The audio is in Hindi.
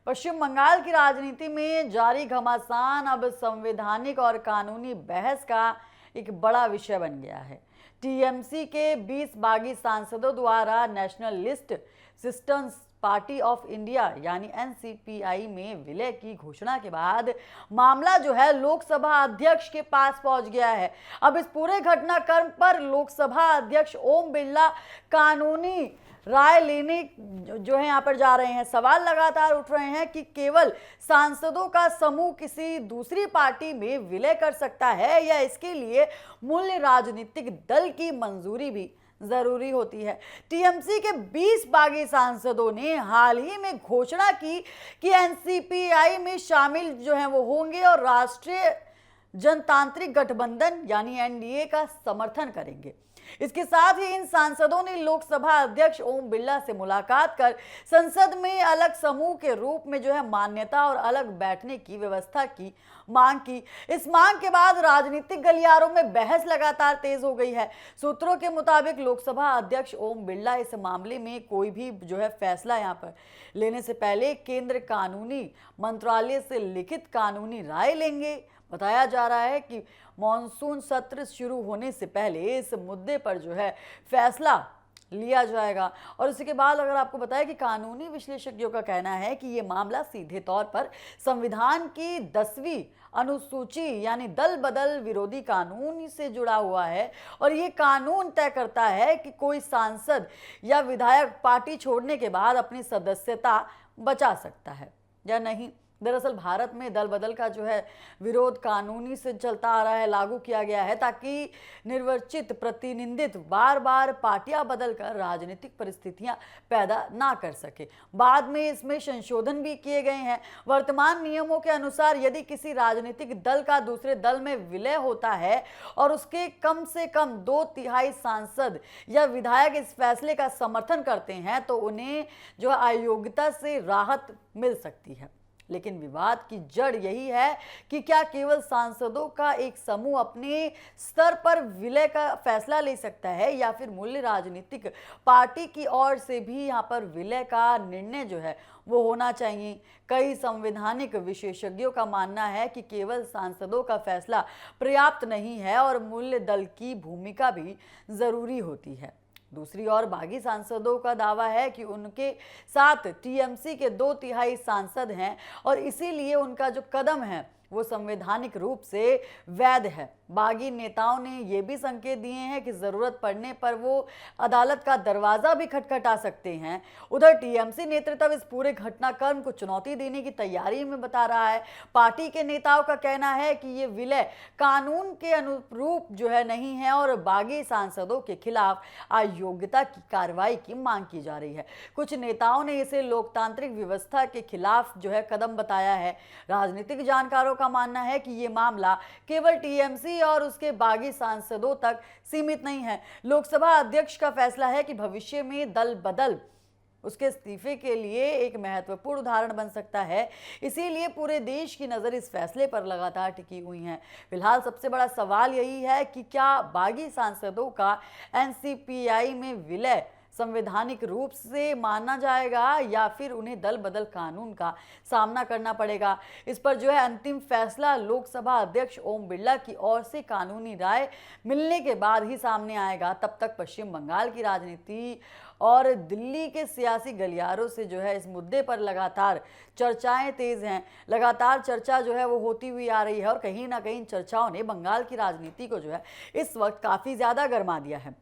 पश्चिम बंगाल की राजनीति में जारी घमासान अब संवैधानिक और कानूनी बहस का एक बड़ा विषय बन गया है। टीएमसी के 20 बागी सांसदों द्वारा national list systems party of India यानी एनसीपीआई में विलय की घोषणा के बाद मामला जो है लोकसभा अध्यक्ष के पास पहुंच गया है। अब इस पूरे घटनाक्रम पर लोकसभा अध्यक्ष ओम बिरला कानूनी राय लेने जो है यहाँ पर जा रहे हैं। सवाल लगातार उठ रहे हैं कि केवल सांसदों का समूह किसी दूसरी पार्टी में विलय कर सकता है या इसके लिए मूल राजनीतिक दल की मंजूरी भी जरूरी होती है। टीएमसी के 20 बागी सांसदों ने हाल ही में घोषणा की कि एनसीपीआई में शामिल जो हैं वो होंगे और राष्ट्रीय जनतांत्रिक गठबंधन यानी एनडीए का समर्थन करेंगे। इसके साथ ही इन सांसदों ने लोकसभा अध्यक्ष ओम बिरला से मुलाकात कर संसद में अलग समूह के रूप में जो है मान्यता और अलग बैठने की व्यवस्था की मांग की। इस मांग के बाद राजनीतिक गलियारों में बहस लगातार तेज हो गई है। सूत्रों के मुताबिक लोकसभा अध्यक्ष ओम बिरला इस मामले में कोई भी जो है फैसला यहां पर लेने से पहले केंद्र कानूनी मंत्रालय से लिखित कानूनी राय लेंगे। बताया जा रहा है कि मॉनसून सत्र शुरू होने से पहले इस मुद्दे पर जो है फैसला लिया जाएगा। और उसके बाद अगर आपको बताया कि कानूनी विशेषज्ञों का कहना है कि ये मामला सीधे तौर पर संविधान की 10वीं अनुसूची यानी दल बदल विरोधी कानून से जुड़ा हुआ है और ये कानून तय करता है कि कोई सांसद या विधायक पार्टी छोड़ने के बाद अपनी सदस्यता बचा सकता है या नहीं। दरअसल भारत में दल बदल का जो है विरोध कानूनी से चलता आ रहा है, लागू किया गया है ताकि निर्वाचित प्रतिनिधित्व बार बार पार्टियां बदलकर राजनीतिक परिस्थितियां पैदा ना कर सके। बाद में इसमें संशोधन भी किए गए हैं। वर्तमान नियमों के अनुसार यदि किसी राजनीतिक दल का दूसरे दल में विलय होता है और उसके कम से कम 2/3 सांसद या विधायक इस फैसले का समर्थन करते हैं तो उन्हें जो अयोग्यता से राहत मिल सकती है। लेकिन विवाद की जड़ यही है कि क्या केवल सांसदों का एक समूह अपने स्तर पर विलय का फैसला ले सकता है या फिर मूल्य राजनीतिक पार्टी की ओर से भी यहां पर विलय का निर्णय जो है वो होना चाहिए। कई संवैधानिक विशेषज्ञों का मानना है कि केवल सांसदों का फैसला पर्याप्त नहीं है और मूल्य दल की भूमिका भी जरूरी होती है। दूसरी ओर बागी सांसदों का दावा है कि उनके साथ टीएमसी के 2/3 सांसद हैं और इसीलिए उनका जो कदम है वो संवैधानिक रूप से वैध है। बागी नेताओं ने ये भी संकेत दिए हैं कि जरूरत पड़ने पर वो अदालत का दरवाजा भी खटखटा सकते हैं। उधर टीएमसी नेतृत्व इस पूरे घटनाक्रम को चुनौती देने की तैयारी में बता रहा है। पार्टी के नेताओं का कहना है कि ये विलय कानून के अनुरूप जो है नहीं है और बागी सांसदों के खिलाफ अयोग्यता की कार्रवाई की मांग की जा रही है। कुछ नेताओं ने इसे लोकतांत्रिक व्यवस्था के खिलाफ जो है कदम बताया है। राजनीतिक जानकारों का मानना है कि ये मामला केवल टीएमसी और उसके बागी सांसदों तक सीमित नहीं है। लोकसभा अध्यक्ष का फैसला है कि भविष्य में दल बदल उसके इस्तीफे के लिए एक महत्वपूर्ण उदाहरण बन सकता है। इसीलिए पूरे देश की नजर इस फैसले पर लगातार टिकी हुई है। फिलहाल सबसे बड़ा सवाल यही है कि क्या बागी सांसदों का एनसीपीआई में विलय संवैधानिक रूप से माना जाएगा या फिर उन्हें दल बदल कानून का सामना करना पड़ेगा। इस पर जो है अंतिम फैसला लोकसभा अध्यक्ष ओम बिरला की ओर से कानूनी राय मिलने के बाद ही सामने आएगा। तब तक पश्चिम बंगाल की राजनीति और दिल्ली के सियासी गलियारों से जो है इस मुद्दे पर लगातार चर्चाएं तेज हैं। लगातार चर्चा जो है वो होती हुई आ रही है और कहीं ना कहीं चर्चाओं ने बंगाल की राजनीति को जो है इस वक्त काफ़ी ज़्यादा गर्मा दिया है।